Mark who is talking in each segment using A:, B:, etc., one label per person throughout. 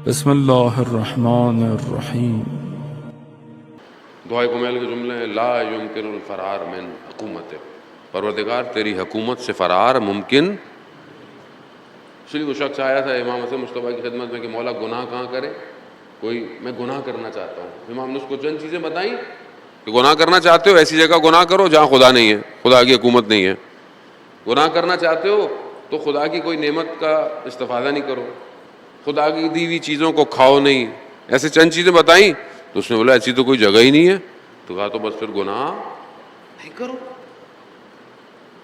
A: بسم اللہ الرحمن الرحیم۔
B: دعائے کمیل کے جملے ہیں، لا یمکن الفرار من حکومت، پروردگار تیری حکومت سے فرار ممکن۔ اس لیے وہ شخص آیا تھا امام حسن مصطفیٰ کی خدمت میں کہ مولا گناہ کہاں کرے، میں گناہ کرنا چاہتا ہوں۔ امام نے اس کو چند چیزیں بتائیں کہ گناہ کرنا چاہتے ہو ایسی جگہ گناہ کرو جہاں خدا نہیں ہے، خدا کی حکومت نہیں ہے۔ گناہ کرنا چاہتے ہو تو خدا کی کوئی نعمت کا استفادہ نہیں کرو، خدا کی دی ہوئی چیزوں کو کھاؤ نہیں۔ ایسے چند چیزیں بتائیں تو اس نے بولا ایسی تو کوئی جگہ ہی نہیں ہے۔ تو کہا تو بس پھر گناہ نہیں کرو،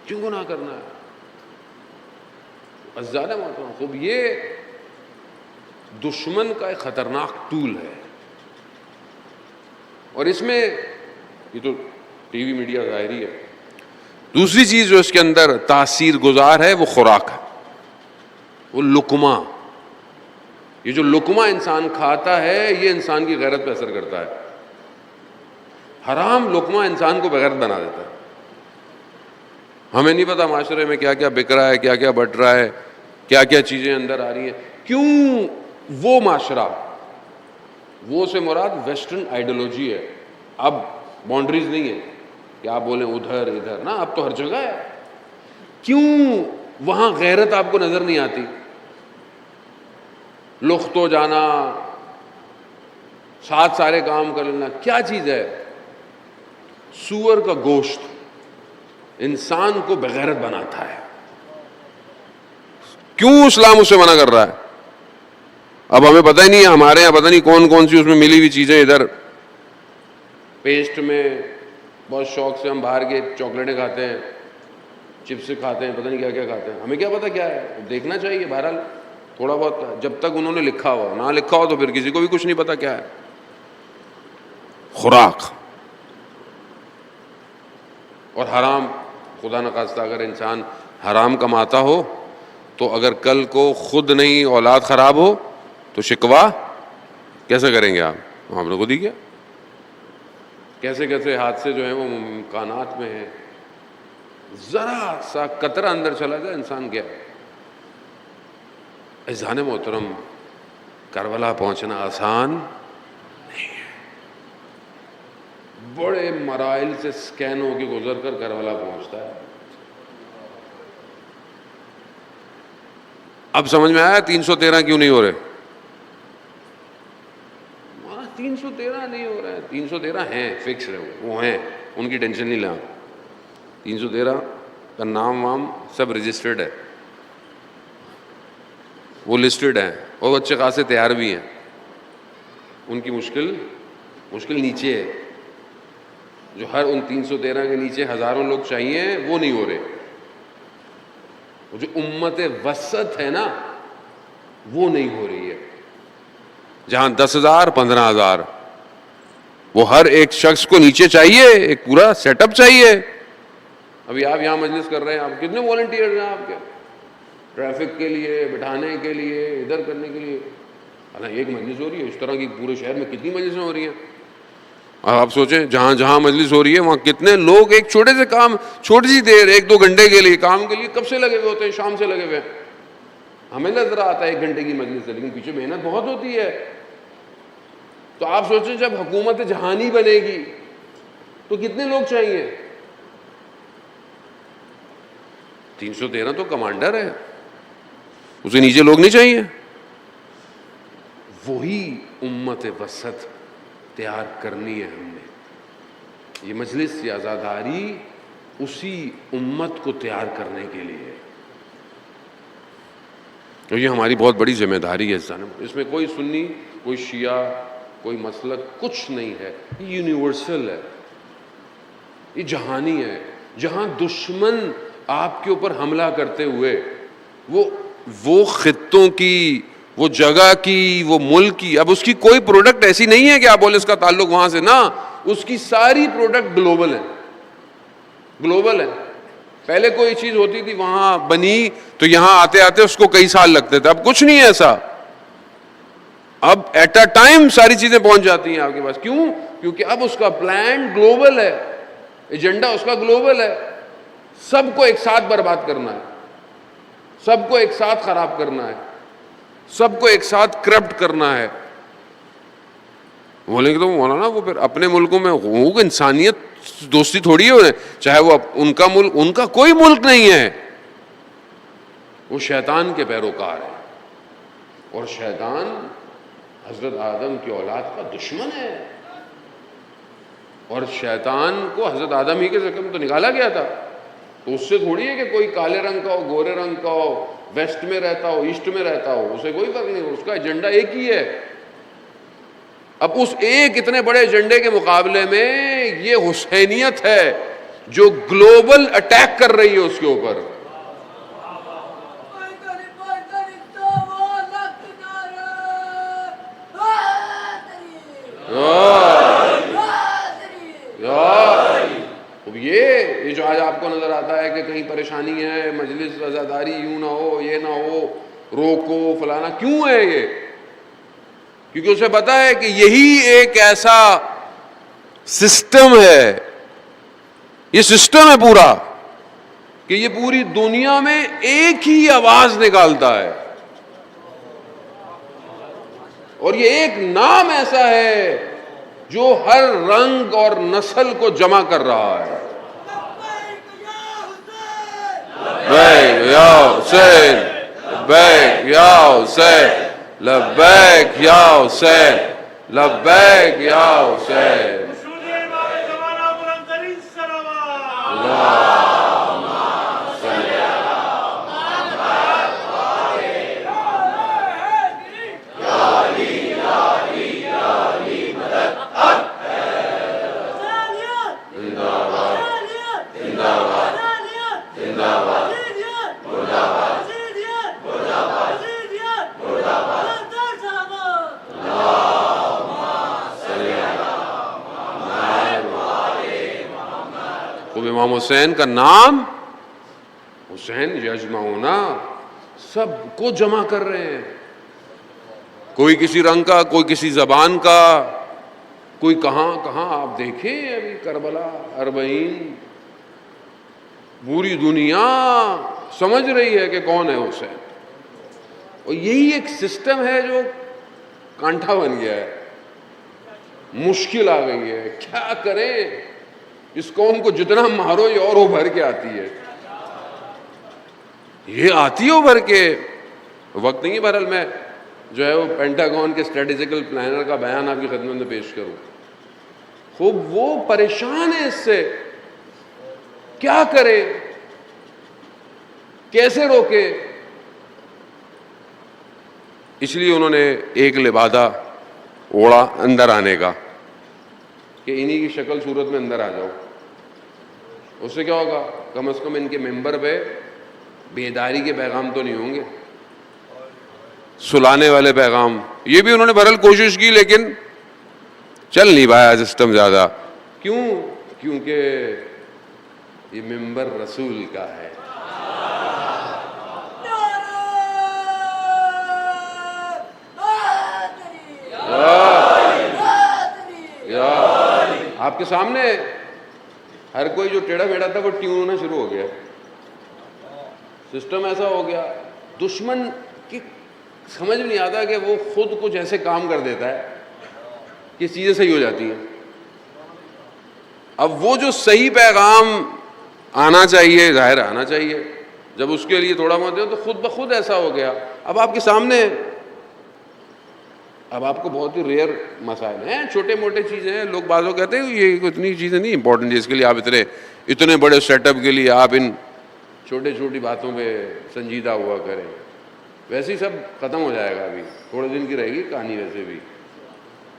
B: کیوں گناہ کرنا ہے؟ زیادہ محترم خوب، یہ دشمن کا ایک خطرناک ٹول ہے، اور اس میں یہ تو ٹی وی میڈیا ظاہری ہے۔ دوسری چیز جو اس کے اندر تاثیر گزار ہے وہ خوراک ہے، وہ لقمہ۔ یہ جو لقمہ انسان کھاتا ہے یہ انسان کی غیرت پہ اثر کرتا ہے۔ حرام لقمہ انسان کو بغیرت بنا دیتا ہے۔ ہمیں نہیں پتا معاشرے میں کیا کیا بک رہا ہے، کیا کیا بٹ رہا ہے، کیا کیا چیزیں اندر آ رہی ہیں۔ کیوں وہ معاشرہ، وہ سے مراد ویسٹرن آئیڈیالوجی ہے۔ اب باؤنڈریز نہیں ہے کہ آپ بولیں ادھر ادھر، نا اب تو ہر جگہ ہے۔ کیوں وہاں غیرت آپ کو نظر نہیں آتی؟ لخت ہو جانا، ساتھ سارے کام کر لینا، کیا چیز ہے؟ سور کا گوشت انسان کو بغیرت بناتا ہے۔ کیوں اسلام اسے منع کر رہا ہے؟ اب ہمیں پتہ ہی نہیں ہے، ہمارے یہاں پتہ نہیں کون کون سی اس میں ملی ہوئی چیزیں، ادھر پیسٹ میں بہت شوق سے ہم باہر کے چاکلیٹیں کھاتے ہیں، چپس کھاتے ہیں، پتہ نہیں کیا کیا کھاتے ہیں، ہمیں کیا پتہ کیا ہے؟ دیکھنا چاہیے بہرحال تھوڑا بہت، جب تک انہوں نے لکھا ہوا، نہ لکھا ہو تو پھر کسی کو بھی کچھ نہیں پتا کیا ہے۔ خوراک اور حرام، خدا نخواستہ اگر انسان حرام کماتا ہو تو اگر کل کو خود نہیں اولاد خراب ہو تو شکوہ کیسے کریں گے آپ؟ ہم نے خود ہی کیا، کیسے کیسے حادثے جو ہیں وہ امکانات میں ہیں۔ ذرا سا قطرہ اندر چلا جائے انسان گیا۔ اذان محترم، کربلا پہنچنا آسان نہیں ہے، بڑے مراحل سے سکین ہو کے گزر کر کربلا پہنچتا ہے۔ اب سمجھ میں آیا 313 کیوں نہیں ہو رہے؟ 313 نہیں ہو رہے ہیں، 313 ہیں، فکس ہے، وہ ہیں، ان کی ٹینشن نہیں لیں۔ 313 کا نام وام سب رجسٹرڈ ہے، وہ لسٹڈ ہیں، اور اچھے خاصے تیار بھی ہیں۔ ان کی مشکل نیچے ہے، جو ہر ان 313 کے نیچے ہزاروں لوگ چاہیے وہ نہیں ہو رہے۔ وہ جو امت وسط ہے نا وہ نہیں ہو رہی ہے، جہاں 10,000 15,000، وہ ہر ایک شخص کو نیچے چاہیے، ایک پورا سیٹ اپ چاہیے۔ ابھی آپ یہاں مجلس کر رہے ہیں، آپ کتنے والنٹیئرز ہیں آپ کے؟ ٹریفک کے لیے، بٹھانے کے لیے، ادھر کرنے کے لیے۔ حالانکہ ایک مجلس ہو رہی ہے، اس طرح کی پورے شہر میں کتنی مجلسیں ہو رہی ہیں؟ آپ سوچیں جہاں جہاں مجلس ہو رہی ہے وہاں کتنے لوگ ایک چھوٹے سے کام، چھوٹی سی دیر 1-2 گھنٹے کے لیے کام کے لیے کب سے لگے ہوئے ہوتے ہیں؟ شام سے لگے ہوئے ہیں۔ ہمیں نظر آتا ہے 1 گھنٹے کی مجلس ہے، لیکن پیچھے محنت بہت ہوتی ہے۔ تو آپ سوچیں جب حکومت جہانی بنے گی تو کتنے لوگ چاہیے؟ 313 تو کمانڈر ہے، اسے نیچے لوگ نہیں چاہیے۔ وہی امت وسط تیار کرنی ہے ہم نے۔ یہ مجلس، یہ عزاداری اسی امت کو تیار کرنے کے لیے ہے، اور یہ ہماری بہت بڑی ذمہ داری ہے۔ اس میں کوئی سنی، کوئی شیعہ، کوئی مسلک کچھ نہیں ہے، یہ یونیورسل ہے، یہ جہانی ہے۔ جہاں دشمن آپ کے اوپر حملہ کرتے ہوئے وہ خطوں کی، وہ جگہ کی، وہ ملک کی، اب اس کی کوئی پروڈکٹ ایسی نہیں ہے کہ آپ بولے اس کا تعلق وہاں سے، نہ، اس کی ساری پروڈکٹ گلوبل ہے، گلوبل ہے۔ پہلے کوئی چیز ہوتی تھی وہاں بنی تو یہاں آتے آتے اس کو کئی سال لگتے تھے، اب کچھ نہیں ہے ایسا۔ اب ایٹ اے ٹائم ساری چیزیں پہنچ جاتی ہیں آپ کے پاس۔ کیوں؟ کیونکہ اب اس کا پلان گلوبل ہے، ایجنڈا اس کا گلوبل ہے، سب کو ایک ساتھ برباد کرنا ہے، سب کو ایک ساتھ خراب کرنا ہے۔ سب کو ایک ساتھ کرپٹ کرنا ہے. بولیں گے تو مولانا وہ پھر اپنے ملکوں میں حقوق انسانیت دوستی تھوڑی ہے, چاہے وہ ان کا ملک, ان کا کوئی ملک نہیں ہے, وہ شیطان کے پیروکار ہے, اور شیطان حضرت آدم کی اولاد کا دشمن ہے, اور شیطان کو حضرت آدم ہی کے ذکر میں تو نکالا گیا تھا, تو اس سے تھوڑی ہے کہ کوئی کالے رنگ کا ہو, گورے رنگ کا ہو, ویسٹ میں رہتا ہو, ایسٹ میں رہتا ہو, اسے کوئی فرق نہیں, اس کا ایجنڈا ایک ہی ہے. اب اس ایک اتنے بڑے ایجنڈے کے مقابلے میں یہ حسینیت ہے جو گلوبل اٹیک کر رہی ہے اس کے اوپر. یہ جو آج آپ کو نظر آتا ہے کہ کہیں پریشانی ہے, مجلس رضاداری یوں نہ ہو, یہ نہ ہو, روکو فلانا, کیوں ہے یہ؟ کیونکہ اسے پتا ہے کہ یہی ایک ایسا سسٹم ہے, یہ سسٹم ہے پورا, کہ یہ پوری دنیا میں ایک ہی آواز نکالتا ہے, اور یہ ایک نام ایسا ہے جو ہر رنگ اور نسل کو جمع کر رہا ہے. لبیک یا حسین, لبیک یا حسین, لبیک یا حسین, لبیک یا حسین. امام حسین کا نام, حسین یجمعنا, سب کو جمع کر رہے ہیں, کوئی کسی رنگ کا, کوئی کسی زبان کا, کوئی کہاں کہاں. آپ دیکھیں ابھی کربلا, اربعین, پوری دنیا سمجھ رہی ہے کہ کون ہے حسین, اور یہی ایک سسٹم ہے جو کانٹھا بن گیا ہے, مشکل آ گئی ہے. کیا کریں, اس قوم کو جتنا مارو یہ اور ابھر کے آتی ہے, یہ آتی ہے ابھر کے. وقت نہیں ہے بہرحال میں جو ہے وہ پینٹاگون کے اسٹریٹجیکل پلانر کا بیان آپ کی خدمت میں پیش کروں. خوب وہ پریشان ہے اس سے, کیا کرے, کیسے روکے. اس لیے انہوں نے ایک لبادہ اوڑا اندر آنے کا, کہ انہی کی شکل صورت میں اندر آ جاؤ. اس سے کیا ہوگا, کم از کم ان کے ممبر پہ بیداری کے پیغام تو نہیں ہوں گے, سلانے والے پیغام. یہ بھی انہوں نے بہرحال کوشش کی, لیکن چل نہیں پایا سسٹم زیادہ. کیوں؟ کیونکہ یہ ممبر رسول کا ہے. آپ کے سامنے ہر کوئی جو ٹیڑھا میڑھا تھا وہ ٹیون ہونا شروع ہو گیا. سسٹم ایسا ہو گیا, دشمن کی سمجھ نہیں آتا کہ وہ خود کچھ ایسے کام کر دیتا ہے کہ چیزیں صحیح ہو جاتی ہیں. اب وہ جو صحیح پیغام آنا چاہیے, ظاہر آنا چاہیے, جب اس کے لیے تھوڑا بہت ہے تو خود بخود ایسا ہو گیا. اب آپ کے سامنے, اب آپ کو بہت ہی ریئر مسائل ہیں, چھوٹے موٹے چیزیں ہیں. لوگ بعض لوگ کہتے ہیں یہ اتنی چیزیں نہیں امپورٹنٹ, جس کے لیے آپ اتنے بڑے سیٹ اپ کے لیے آپ ان چھوٹی باتوں پہ سنجیدہ ہوا کریں. ویسے ہی سب ختم ہو جائے گا, ابھی تھوڑے دن کی رہے گی کہانی ویسے بھی,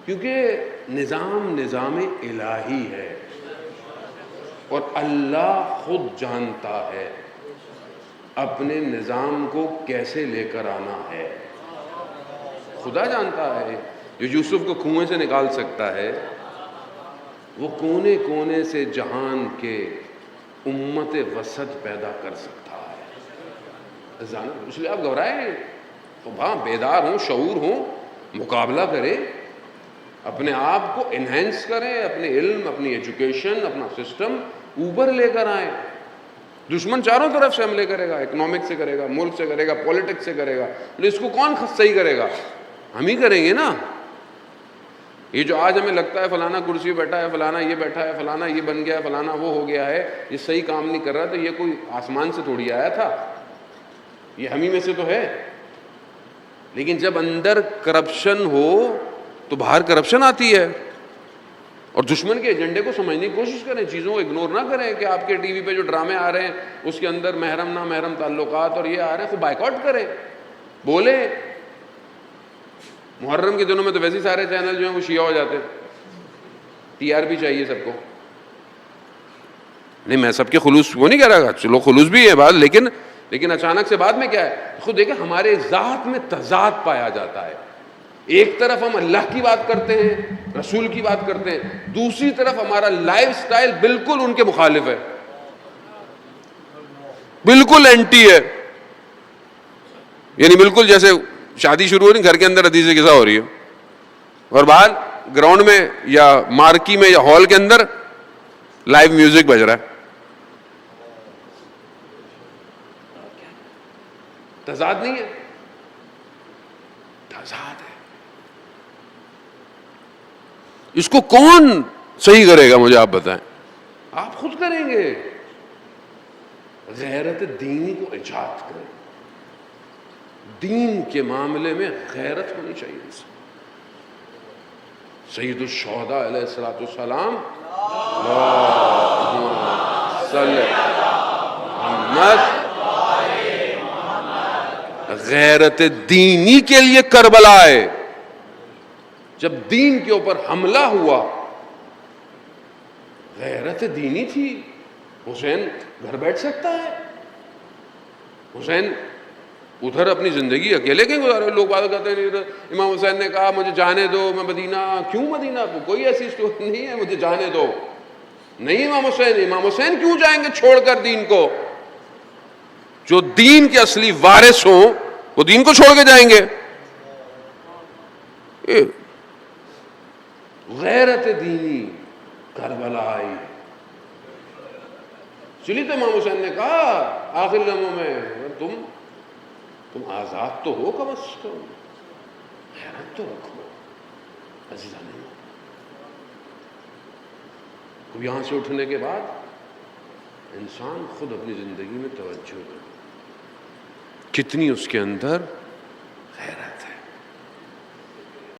B: کیونکہ نظام الہی ہے, اور اللہ خود جانتا ہے اپنے نظام کو کیسے لے کر آنا ہے. خدا جانتا ہے. جو یوسف کو کنویں سے نکال سکتا ہے, وہ کونے کونے سے جہان کے امت وسط پیدا کر سکتا ہے. اس لیے آپ گھبرائیں تو ہاں, بیدار ہوں, شعور ہوں, مقابلہ کریں, اپنے آپ کو انہینس کریں, اپنے علم, اپنی ایجوکیشن, اپنا سسٹم اوپر لے کر آئیں. دشمن چاروں طرف سے حملے کرے گا، اکنامک سے کرے گا، ملک سے کرے گا، پولیٹکس سے کرے گا، تو اس کو کون صحیح کرے گا؟ ہم ہی کریں گے نا۔ یہ جو آج ہمیں لگتا ہے فلانا کرسی پہ بیٹھا ہے، فلانا یہ بیٹھا ہے، فلانا یہ بن گیا ہے، فلانا وہ ہو گیا ہے، یہ صحیح کام نہیں کر رہا، تو یہ کوئی آسمان سے تھوڑی آیا تھا، یہ ہم ہی میں سے تو ہے۔ لیکن جب اندر کرپشن ہو تو باہر کرپشن آتی ہے۔ اور دشمن کے ایجنڈے کو سمجھنے کی کوشش کریں، چیزوں کو اگنور نہ کریں کہ آپ کے ٹی وی پہ جو ڈرامے آ رہے ہیں اس کے اندر محرم نہ محرم تعلقات اور یہ آ رہے ہیں، خود بائیکاٹ کریں، بولیں۔ محرم کے دنوں میں تو ویسے ہی سارے چینل جو ہیں وہ شیعہ ہو جاتے ہیں، ٹی آر پی چاہیے سب کو۔ نہیں، میں سب کے خلوص وہ نہیں کہہ رہا، چلو خلوص بھی ہے بات، لیکن اچانک سے بعد میں کیا ہے، خود دیکھیں ہمارے ذات میں تضاد پایا جاتا ہے۔ ایک طرف ہم اللہ کی بات کرتے ہیں، رسول کی بات کرتے ہیں، دوسری طرف ہمارا لائف سٹائل بالکل ان کے مخالف ہے، بالکل اینٹی ہے۔ یعنی بالکل جیسے شادی شروع ہو رہی، گھر کے اندر حدیث قصہ ہو رہی ہے، اور باہر گراؤنڈ میں یا مارکی میں یا ہال کے اندر لائیو میوزک بج رہا ہے۔ تضاد نہیں ہے؟ تضاد ہے۔ اس کو کون صحیح کرے گا؟ مجھے آپ بتائیں۔ آپ خود کریں گے۔ غیرت دینی کو ایجاد کریں، دین کے معاملے میں غیرت ہونی چاہیے۔ سید الشہداء علیہ الصلوۃ والسلام، اللہم صلی محمد، غیرت دینی کے لیے کربلا آئے۔ جب دین کے اوپر حملہ ہوا، غیرت دینی تھی۔ حسین گھر بیٹھ سکتا ہے؟ حسین ادھر اپنی زندگی اکیلے کہیں گزارے؟ لوگ بات کرتے ہیں امام حسین نے کہا مجھے جانے دو، میں مدینہ۔ کیوں مدینہ؟ کوئی ایسی اسٹوری نہیں ہے مجھے جانے دو، نہیں۔ امام حسین کیوں جائیں گے چھوڑ کر دین کو؟ جو دین کے اصلی وارث ہوں وہ دین کو چھوڑ کے جائیں گے؟ غیرت دینی کربلا آئی۔ چلی تو امام حسین نے کہا آخر لمحوں میں، تم آزاد تو ہو، کم از کم غیرت تو رکھو عزیزان۔ اب یہاں سے اٹھنے کے بعد انسان خود اپنی زندگی میں توجہ دے، کتنی اس کے اندر